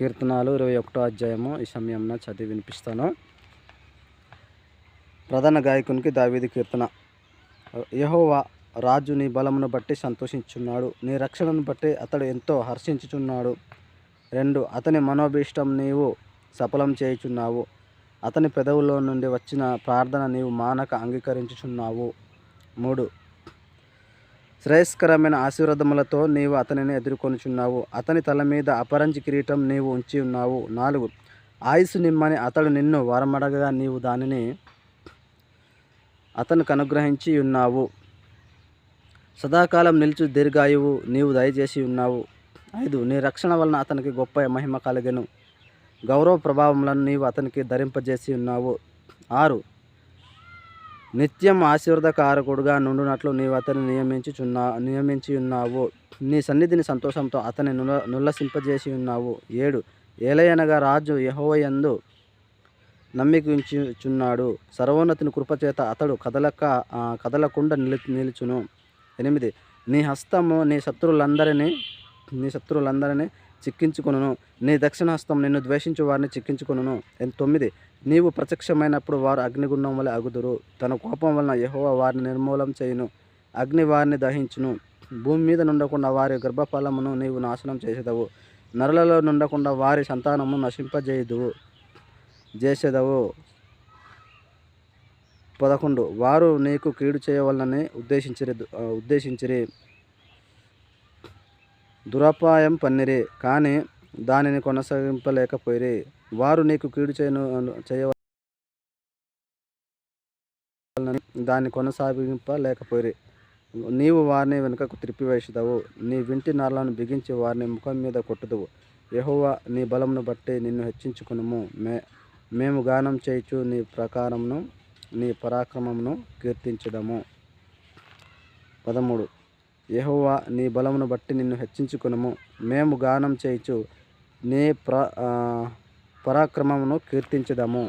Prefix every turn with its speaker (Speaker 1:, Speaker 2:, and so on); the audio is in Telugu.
Speaker 1: కీర్తనాలు 21వ అధ్యాయము ఈ సమయంలో చదివి వినిపిస్తాను. ప్రధాన గాయకునికి దావీదు కీర్తన. యెహోవా రాజు నీ బలమును బట్టి సంతోషించున్నాడు, నీ రక్షణను బట్టి అతడు ఎంతో హర్షించుచున్నాడు. 2 అతని మనోభీష్టం నీవు సఫలం చేయుచున్నావు, అతని పెదవుల్లో నుండి వచ్చిన ప్రార్థన నీవు మానక అంగీకరించుచున్నావు. 3 శ్రేయస్కరమైన ఆశీర్వాదములతో నీవు అతనిని ఎదుర్కొనుచున్నావు, అతని తల మీద అపరంజి కిరీటం నీవు ఉంచి ఉన్నావు. 4 ఆయుసు నిమ్మని అతడు నిన్ను వరమడగగా నీవు దానిని అతనికి అనుగ్రహించి ఉన్నావు. సదాకాలం నిలుచు దీర్ఘాయువు నీవు దయచేసి ఉన్నావు. 5 నీ రక్షణ వలన అతనికి గొప్ప మహిమ కలిగెను, గౌరవ ప్రభావములను నీవు అతనికి ధరింపజేసి ఉన్నావు. 6 నిత్యం ఆశీర్వాదకారకుడుగా నుండునట్లు నీవు అతన్ని నియమించి ఉన్నావు. నీ సన్నిధిని సంతోషంతో అతన్ని నుల్లసింపజేసి ఉన్నావు. 7 ఏలయనగా రాజు యెహోవా యందు నమ్మికించుచున్నాడు, సర్వోన్నతుని కృపచేత అతడు కదలకుండా నిలుచును. 8 నీ హస్తము నీ శత్రువులందరినీ చిక్కించుకొనును, నీ దక్షిణ హస్తం నిన్ను ద్వేషించు వారిని చిక్కించుకొనును. 9 నీవు ప్రత్యక్షమైనప్పుడు వారు అగ్నిగుండం వలె అగుదురు, తన కోపం వలన యెహోవా వారిని నిర్మూలం చేయును, అగ్ని వారిని దహించును. భూమి మీద నుండకుండా వారి గర్భఫలమును నీవు నాశనం చేసేదవు, నరులలో నుండకుండా వారి సంతానమును నశింపజేసేదవు. 11 వారు నీకు కీడు చేయవలనని ఉద్దేశించిరి, దురపాయం పన్నిరి, కానీ దానిని కొనసాగింపలేకపోయిరి. వారు నీకు కీడు చేయవలనని దాన్ని కొనసాగింపలేకపోయిరి. నీవు వారిని వెనుకకు త్రిప్పివేసేదవు, నీ వింటి నారలను బిగించి వారిని ముఖం మీద కొట్టుదువు. యెహోవా నీ బలమును బట్టి నిన్ను హెచ్చించుకొనుము, మేము గానం చేయుచు నీ పరాక్రమమును కీర్తించుదము. 13 యెహోవా నీ బలమును బట్టి నిన్ను హెచ్చించుకొనుము, మేము గానం చేయుచు నీ పరాక్రమమును కీర్తించుదము.